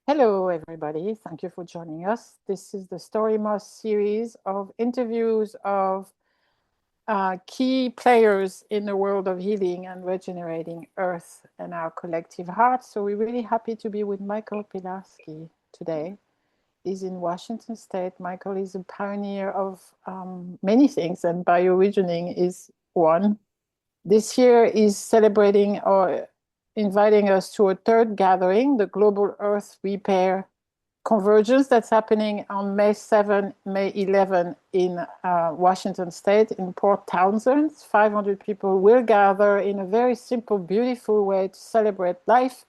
Hello, everybody. Thank you for joining us. This is the StoryMoss series of interviews of key players in the world of healing and regenerating Earth and our collective heart. So we're really happy to be with Michael Pilarski today. He's in Washington State. Michael is a pioneer of many things, and bioregioning is one. This year is celebrating or inviting us to a third gathering, the Global Earth Repair Convergence, that's happening on May 7, May 11 in Washington State in Port Townsend. 500 people will gather in a very simple, beautiful way to celebrate life,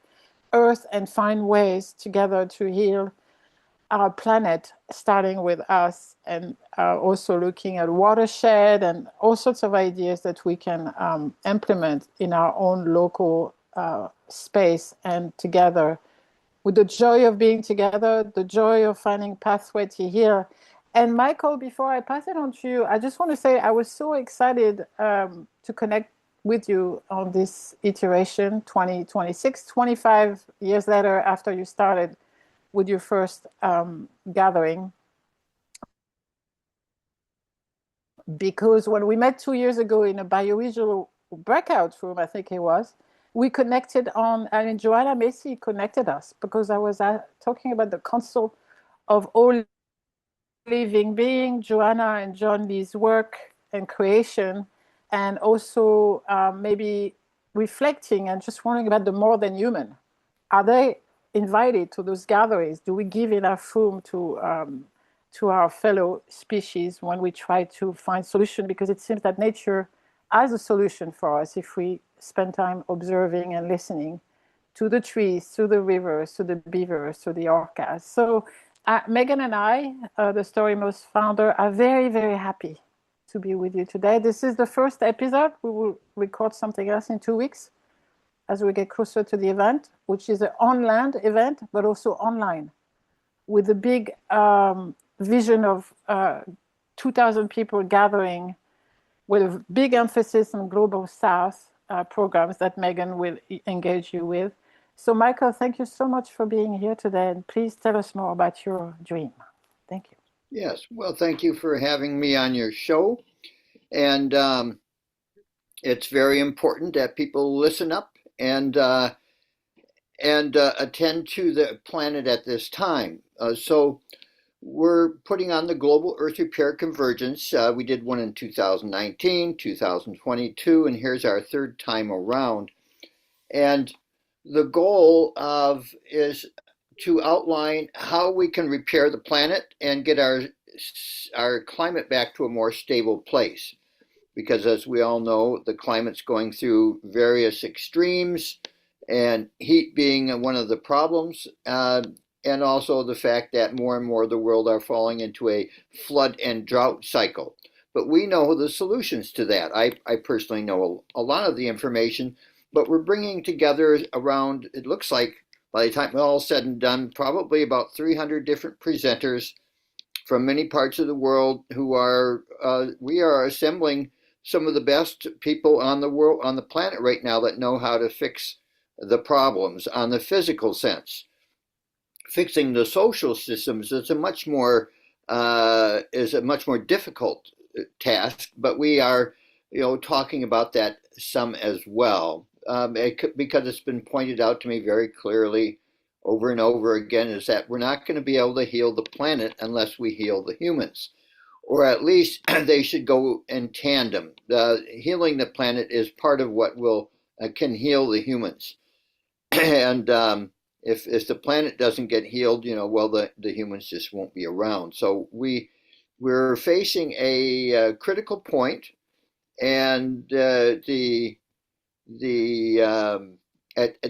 Earth, and find ways together to heal our planet, starting with us, and also looking at watershed and all sorts of ideas that we can implement in our own local space and together, with the joy of being together, the joy of finding pathway to heal. And Michael, before I pass it on to you, I just want to say I was so excited to connect with you on this iteration 2026, 25 years later after you started with your first gathering. Because when we met 2 years ago in a bioregional breakout room, I think it was, we connected on, I mean, Joanna Macy connected us because I was talking about the Council of All Living Being, Joanna and John Lee's work and creation, and also maybe reflecting and just wondering about the more than human. Are they invited to those gatherings? Do we give enough room to our fellow species when we try to find solution? Because it seems that nature has a solution for us if we spend time observing and listening to the trees, to the rivers, to the beavers, to the orcas. So Megan and I, the StoryMoss founder, are very, very happy to be with you today. This is the first episode. We will record something else in 2 weeks as we get closer to the event, which is an on-land event, but also online, with a big vision of 2,000 people gathering, with a big emphasis on Global South programs that Megan will engage you with. So Michael, thank you so much for being here today, and please tell us more about your dream. Thank you. Yes, well, thank you for having me on your show. And it's very important that people listen up and attend to the planet at this time. So we're putting on the Global Earth Repair Convergence. We did one in 2019, 2022, and here's our third time around. And the goal is to outline how we can repair the planet and get our climate back to a more stable place. Because as we all know, the climate's going through various extremes, and heat being one of the problems, and also the fact that more and more of the world are falling into a flood and drought cycle. But we know the solutions to that. I personally know a lot of the information, but we're bringing together around, it looks like, by the time all said and done, probably about 300 different presenters from many parts of the world who we are assembling some of the best people on the planet right now that know how to fix the problems on the physical sense. Fixing the social systems is a much more difficult task, but we are, talking about that some as well, because it's been pointed out to me very clearly over and over again, is that we're not going to be able to heal the planet unless we heal the humans. Or at least they should go in tandem. Healing the planet is part of what can heal the humans. And if the planet doesn't get healed, the humans just won't be around. So we're facing a critical point, and at the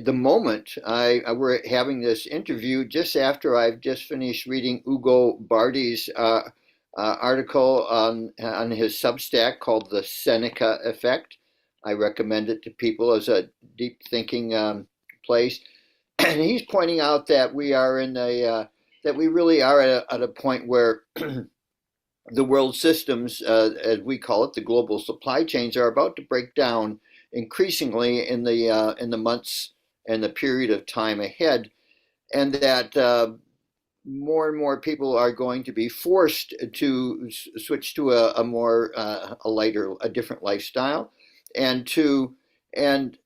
moment, we're having this interview just after I've just finished reading Ugo Bardi's article on his Substack called The Seneca Effect. I recommend it to people as a deep thinking place. And he's pointing out that we are that we really are at a point where the world systems, as we call it, the global supply chains, are about to break down increasingly in the months and the period of time ahead. and that more and more people are going to be forced to switch to a more a lighter, a different lifestyle, and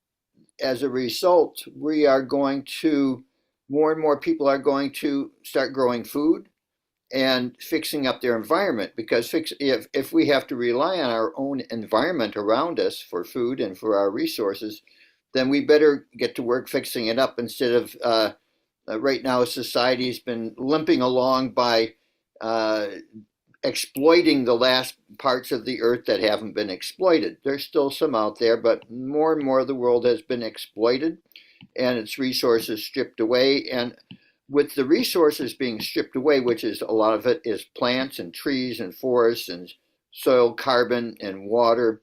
as a result, we are going to more and more people are going to start growing food and fixing up their environment, because if we have to rely on our own environment around us for food and for our resources, then we better get to work fixing it up instead of right now society's been limping along by uh, exploiting the last parts of the earth that haven't been exploited. There's still some out there, but more and more of the world has been exploited and its resources stripped away. And with the resources being stripped away, which is a lot of it is plants and trees and forests and soil carbon and water,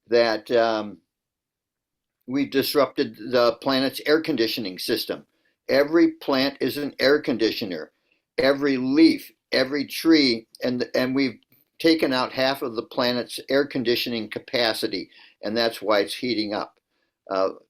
that we've disrupted the planet's air conditioning system. Every plant is an air conditioner. Every leaf, every tree, and we've taken out half of the planet's air conditioning capacity, and that's why it's heating up,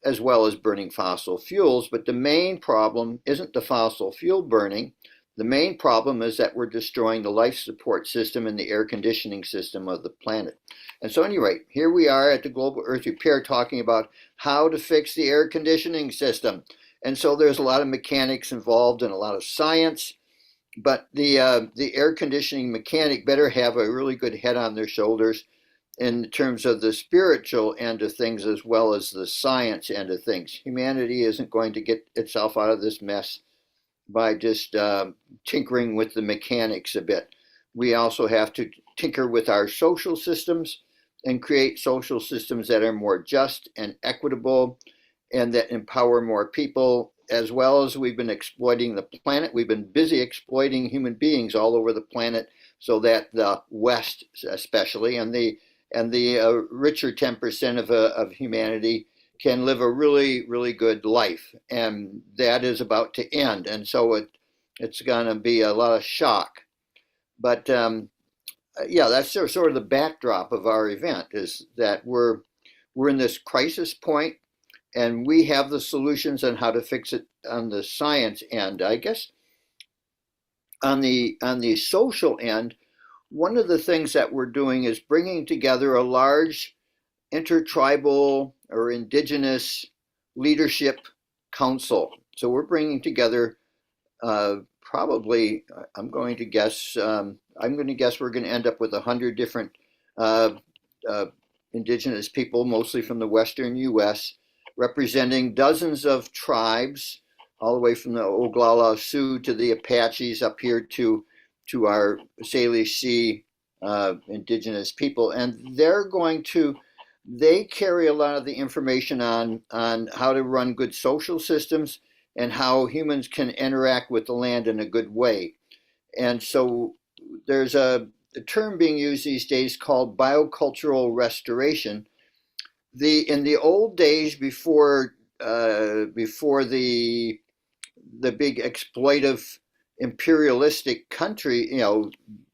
as well as burning fossil fuels. But the main problem isn't the fossil fuel burning. The main problem is that we're destroying the life support system and the air conditioning system of the planet. And so, anyway, here we are at the Global Earth Repair talking about how to fix the air conditioning system. And so there's a lot of mechanics involved and a lot of science, but the air conditioning mechanic better have a really good head on their shoulders in terms of the spiritual end of things as well as the science end of things. Humanity isn't going to get itself out of this mess by just tinkering with the mechanics a bit. We also have to tinker with our social systems and create social systems that are more just and equitable and that empower more people. As well as we've been exploiting the planet, we've been busy exploiting human beings all over the planet so that the West especially and the richer 10% of humanity can live a really, really good life. And that is about to end. And so it's going to be a lot of shock. But yeah, that's sort of the backdrop of our event, is that we're in this crisis point and we have the solutions on how to fix it on the science end. I guess on the social end, one of the things that we're doing is bringing together a large intertribal or indigenous leadership council. So we're bringing together probably, I'm going to guess we're going to end up with 100 different uh, uh, indigenous people, mostly from the Western U.S., representing dozens of tribes, all the way from the Oglala Sioux to the Apaches up here to our Salish Sea indigenous people, and they carry a lot of the information on how to run good social systems and how humans can interact with the land in a good way. And so there's a term being used these days called biocultural restoration. In the old days before the big exploitive imperialistic country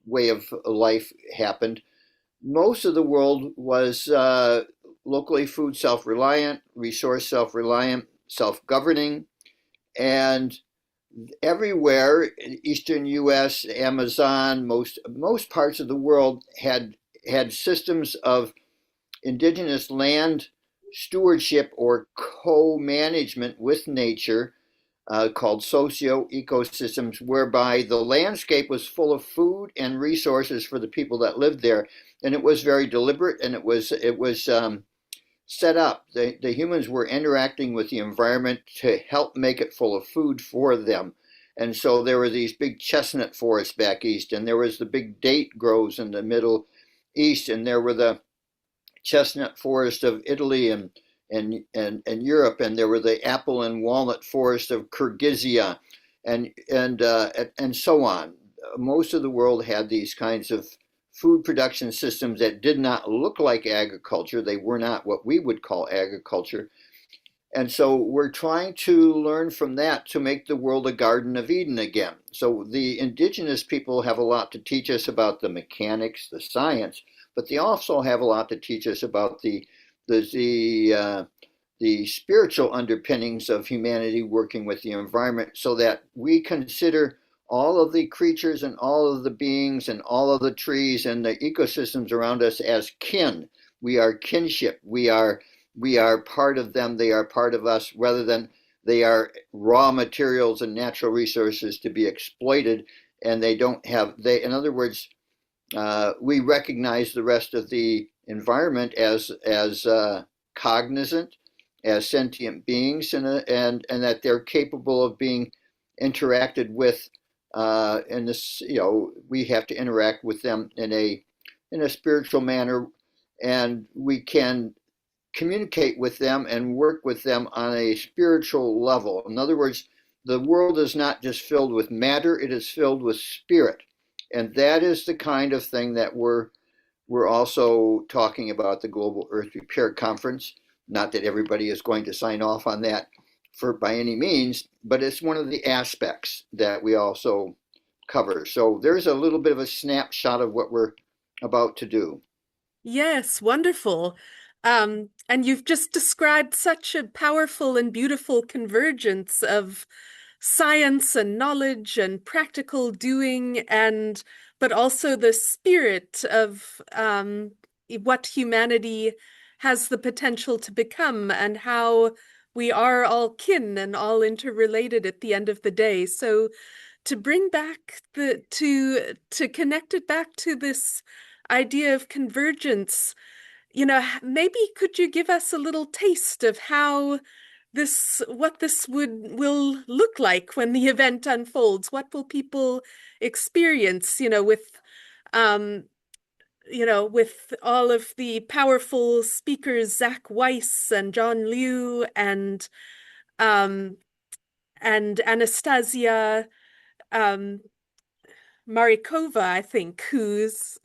way of life happened, most of the world was locally food self-reliant, resource self-reliant, self-governing, and everywhere, eastern U.S., Amazon, most parts of the world had systems of indigenous land stewardship or co-management with nature, called socio-ecosystems, whereby the landscape was full of food and resources for the people that lived there, and it was very deliberate, and it was set up. The humans were interacting with the environment to help make it full of food for them. And so there were these big chestnut forests back east, and there was the big date groves in the Middle East, and there were the chestnut forest of Italy and Europe, and there were the apple and walnut forest of Kyrgyzia, and so on. Most of the world had these kinds of food production systems that did not look like agriculture. They were not what we would call agriculture. And so we're trying to learn from that to make the world a Garden of Eden again. So the indigenous people have a lot to teach us about the mechanics, the science, but they also have a lot to teach us about the the spiritual underpinnings of humanity working with the environment, so that we consider all of the creatures and all of the beings and all of the trees and the ecosystems around us as kin. We are kinship. We are part of them. They are part of us, rather than they are raw materials and natural resources to be exploited. And they don't have they. In other words, we recognize the rest of the environment as cognizant, as sentient beings, and that they're capable of being interacted with. And this, we have to interact with them in a spiritual manner, and we can communicate with them and work with them on a spiritual level. In other words, the world is not just filled with matter; it is filled with spirit, and that is the kind of thing that we're also talking about at the Global Earth Repair Conference. Not that everybody is going to sign off on that for by any means, but it's one of the aspects that we also cover. So there's a little bit of a snapshot of what we're about to do. Yes, wonderful. And you've just described such a powerful and beautiful convergence of science and knowledge and practical doing, and but also the spirit of what humanity has the potential to become, and how we are all kin and all interrelated at the end of the day. So to bring back to connect it back to this idea of convergence, maybe could you give us a little taste of how what this will look like when the event unfolds? What will people experience, um, with all of the powerful speakers, Zach Weiss and John Liu um, and Anastasia um, Marikova, I think, who's,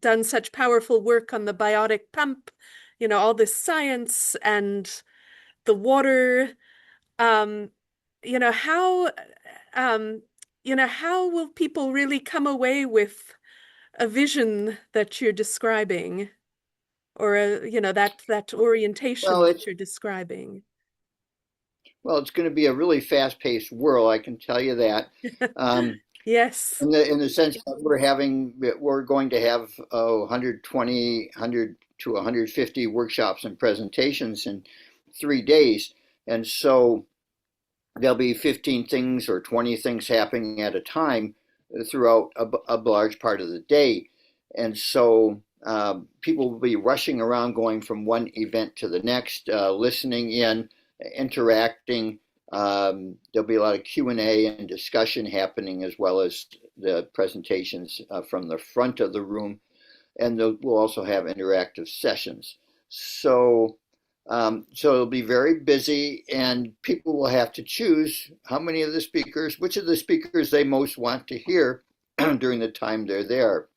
done such powerful work on the biotic pump, all this science and the water. Um, you know, how, um, how will people really come away with a vision that you're describing, or that orientation Well, that it's you're describing? well, it's going to be a really fast-paced world, I can tell you that. Um, Yes. in the sense that we're going to have 120, 100 to 150 workshops and presentations in 3 days, and so there'll be 15 things or 20 things happening at a time throughout a large part of the day. And so people will be rushing around, going from one event to the next, listening in, interacting. There'll be a lot of Q&A and discussion happening, as well as the presentations from the front of the room. And we'll also have interactive sessions. So it'll be very busy, and people will have to choose which of the speakers they most want to hear during the time they're there.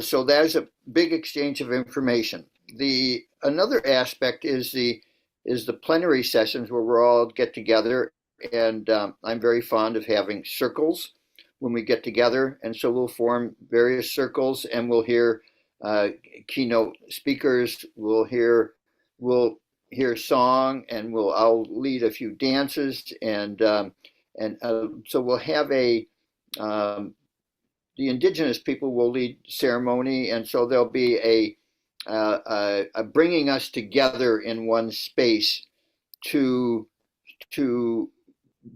So there's a big exchange of information. Another aspect is the plenary sessions, where we're all get together, and I'm very fond of having circles when we get together, and so we'll form various circles, and we'll hear keynote speakers. We'll hear song, and I'll lead a few dances, and so we'll have um, the indigenous people will lead ceremony, and so there'll be a bringing us together in one space to to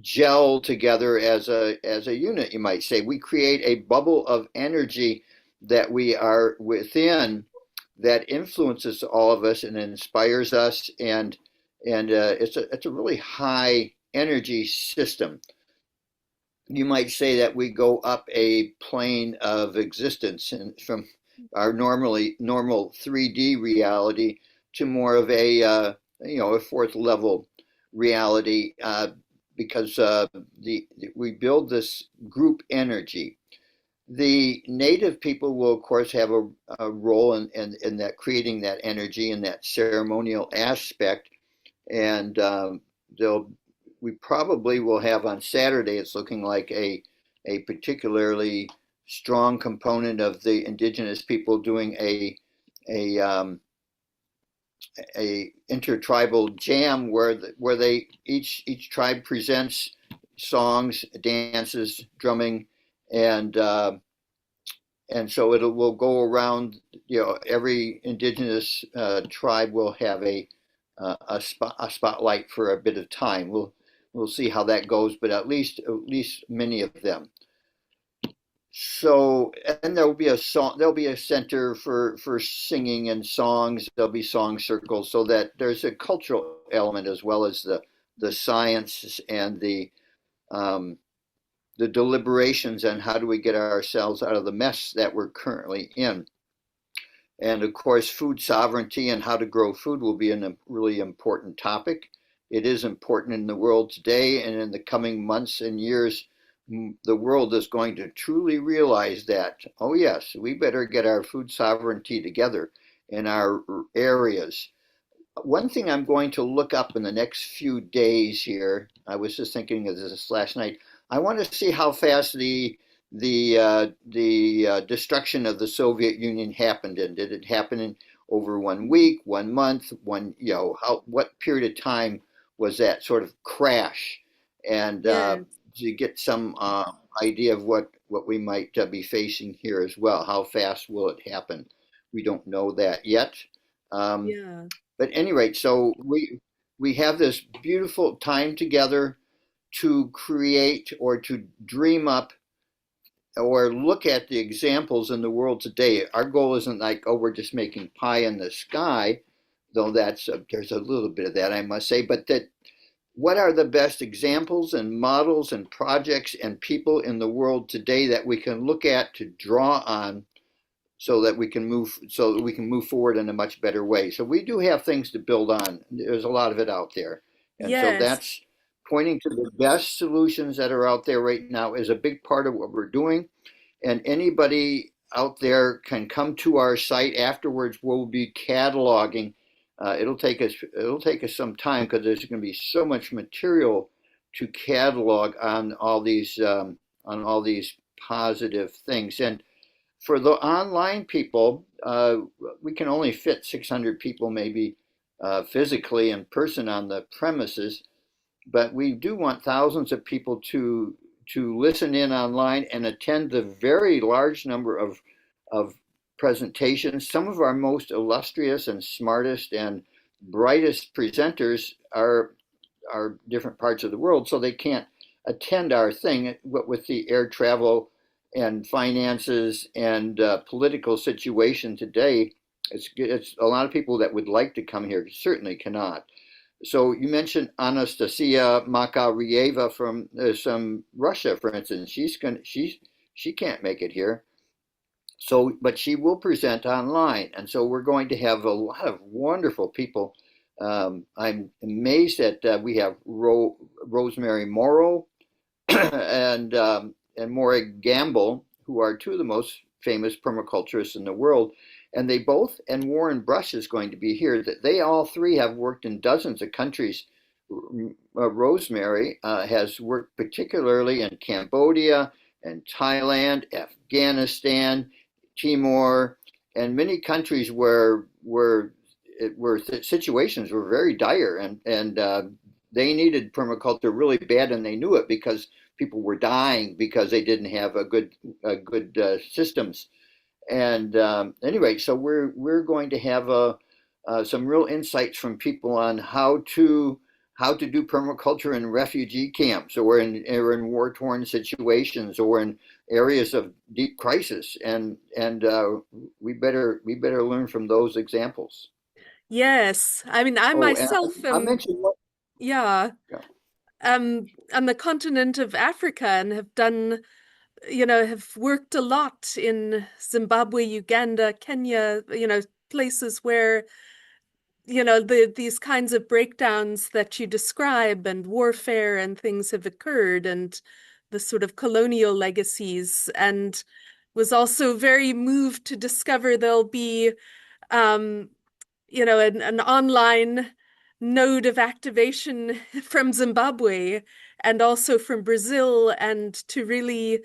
gel together as a unit, you might say. We create a bubble of energy that we are within, that influences all of us and inspires us, and it's a really high energy system. You might say that we go up a plane of existence, and from our normal 3D reality to more of a fourth level reality, because we build this group energy. The native people will, of course, have a role in that, creating that energy and that ceremonial aspect, and they'll we probably will have on Saturday. It's looking like a particularly strong component of the indigenous people doing a a intertribal jam where they each tribe presents songs, dances, drumming, and so will go around. Every indigenous tribe will have a spotlight for a bit of time. We'll see how that goes, but at least many of them. So, and there'll be a song, there'll be a center for singing and songs. There'll be song circles, so that there's a cultural element as well as the science and um, the deliberations on how do we get ourselves out of the mess that we're currently in. And of course, food sovereignty and how to grow food will be a really important topic. It is important in the world today, and in the coming months and years, the world is going to truly realize that, oh yes, we better get our food sovereignty together in our areas. One thing I'm going to look up in the next few days here, I was just thinking of this last night. I want to see how fast the destruction of the Soviet Union happened, and did it happen in over 1 week, 1 month, what period of time was that sort of crash, and Yes. to get some idea of what we might be facing here as well. How fast will it happen? We don't know that yet. Um, Yeah. but at any rate, so we have this beautiful time together to create or to dream up or look at the examples in the world today. Our goal isn't like, oh, we're just making pie in the sky, though there's a little bit of that, I must say, but that what are the best examples and models and projects and people in the world today that we can look at to draw on so that we can move forward in a much better way. So we do have things to build on. There's a lot of it out there. And so Yes. that's pointing to the best solutions that are out there right now is a big part of what we're doing. And anybody out there can come to our site afterwards. We'll be cataloging. It'll take us some time because there's going to be so much material to catalog on all these positive things. And for the online people, we can only fit 600 people maybe physically in person on the premises, but we do want thousands of people to listen in online and attend the very large number of presentations. Some of our most illustrious and smartest and brightest presenters are different parts of the world, so they can't attend our thing. What with the air travel and finances and political situation today, it's a lot of people that would like to come here certainly cannot. So you mentioned Anastasia Makarieva from Russia, for instance. She can't make it here. So, but she will present online, and so we're going to have a lot of wonderful people. I'm amazed that we have Rosemary Morrow and Maury Gamble, who are two of the most famous permaculturists in the world. And they both, and Warren Brush is going to be here, that they all three have worked in dozens of countries. Rosemary has worked particularly in Cambodia and Thailand, Afghanistan, Timor, and many countries where situations were very dire, and they needed permaculture really bad, and they knew it because people were dying because they didn't have a good systems. And anyway, so we're going to have some real insights from people on how to do permaculture in refugee camps or in war-torn situations or in areas of deep crisis, and we better learn from those examples. Yes. I mean, I Oh, and myself I am, mentioned what. yeah, Yeah. on the continent of Africa and have done, have worked a lot in Zimbabwe, Uganda, Kenya, places where, these kinds of breakdowns that you describe and warfare and things have occurred, and the sort of colonial legacies, and was also very moved to discover there'll be um, an online node of activation from Zimbabwe and also from Brazil, and to really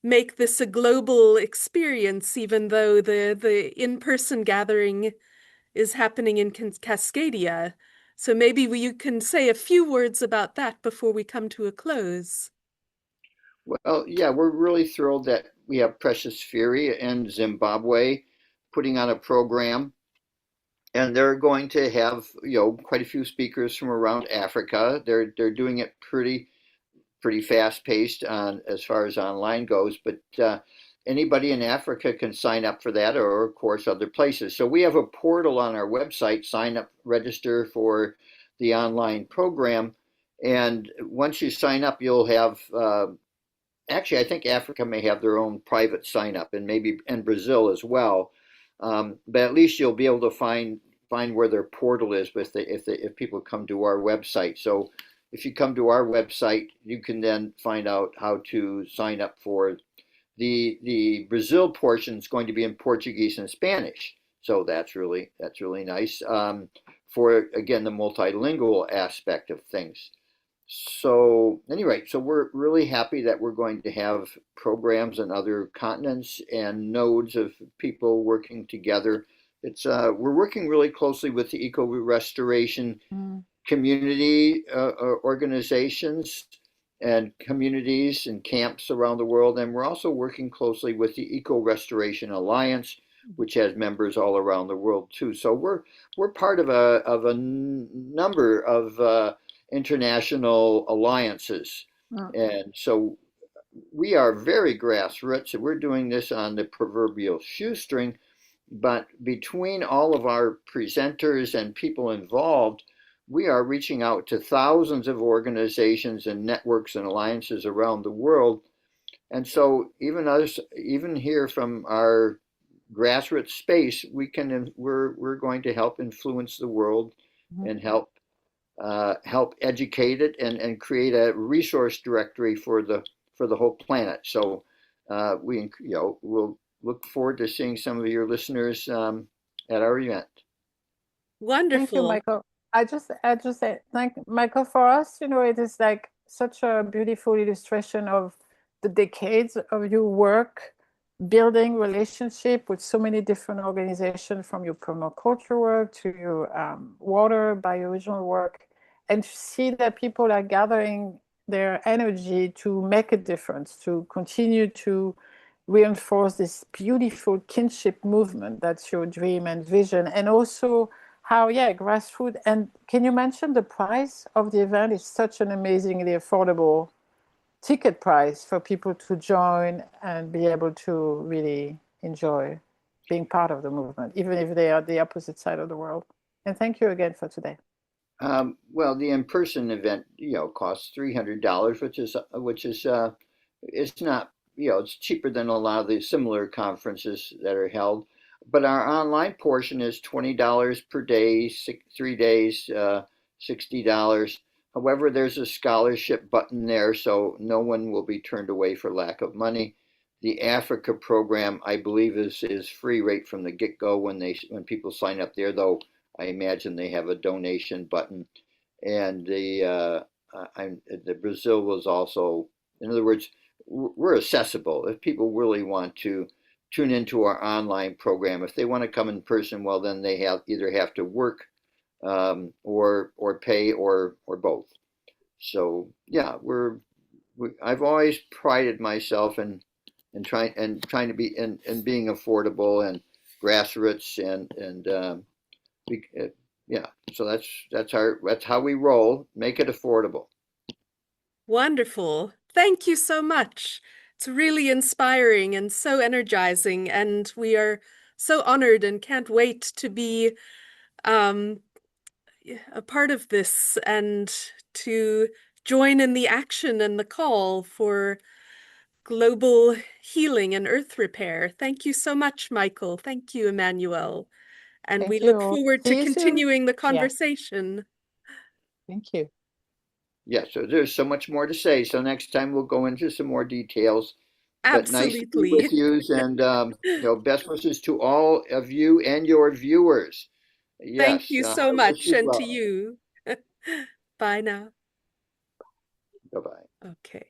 make this a global experience, even though the in-person gathering is happening in Cascadia. So maybe you can say a few words about that before we come to a close. Well, yeah, we're really thrilled that we have Precious Fury in Zimbabwe putting on a program, and they're going to have, quite a few speakers from around Africa. They're doing it pretty fast paced on as far as online goes, but anybody in Africa can sign up for that, or of course other places. So we have a portal on our website, sign up, register for the online program, and once you sign up, you'll have actually, I think Africa may have their own private sign up, and maybe in Brazil as well. But at least you'll be able to find where their portal is if people come to our website. So if you come to our website, you can then find out how to sign up for the Brazil portion is going to be in Portuguese and Spanish. So that's really nice for again the multilingual aspect of things. So, anyway, so we're really happy that we're going to have programs on other continents and nodes of people working together. It's we're working really closely with the eco restoration Mm. community organizations and communities and camps around the world, and we're also working closely with the Eco Restoration Alliance, which has members all around the world too. So we're part of a number of international alliances. Mm. And so we are very grassroots. We're doing this on the proverbial shoestring, but between all of our presenters and people involved, we are reaching out to thousands of organizations and networks and alliances around the world. And so even here from our grassroots space, we're going to help influence the world Mhm. and help educate it and create a resource directory for the whole planet. So we'll look forward to seeing some of your listeners at our event. Thank you, Wonderful. Michael. I just say thank Michael. For us, it is like such a beautiful illustration of the decades of your work building relationship with so many different organizations, from your permaculture work to your water bioregional work, and to see that people are gathering their energy to make a difference, to continue to reinforce this beautiful kinship movement that's your dream and vision. And also how, yeah, grassroots. And can you mention the price of the event? Is such an amazingly affordable ticket price for people to join and be able to really enjoy being part of the movement, even if they are the opposite side of the world. And thank you again for today. Well, the in-person event, costs $300, which is it's not, it's cheaper than a lot of the similar conferences that are held. But our online portion is $20 per day, 3 days, $60. However, there's a scholarship button there, so no one will be turned away for lack of money. The Africa program, I believe, is free right from the get-go when people sign up there, though I imagine they have a donation button. And the Brazil was also, in other words, we're accessible. If people really want to tune into our online program, if they want to come in person, well, then they either have to work or pay or both. So yeah, I've always prided myself in trying to be in being affordable and grassroots and uh, yeah. So that's how we roll. Make it affordable. Wonderful. Thank you so much. It's really inspiring and so energizing, and we are so honored and can't wait to be um, a part of this and to join in the action and the call for global healing and earth repair. Thank you so much, Michael. Thank you, Emmanuelle. And we Thank look you. forward to See you soon. continuing the Yeah, conversation. thank you. Yeah. So there's so much more to say. So next time we'll go into some more details. But nice to be with Absolutely. you, and best wishes to all of you and your viewers. Thank Yes, you I so wish much, you and to well. you. Bye now. Bye bye. Okay.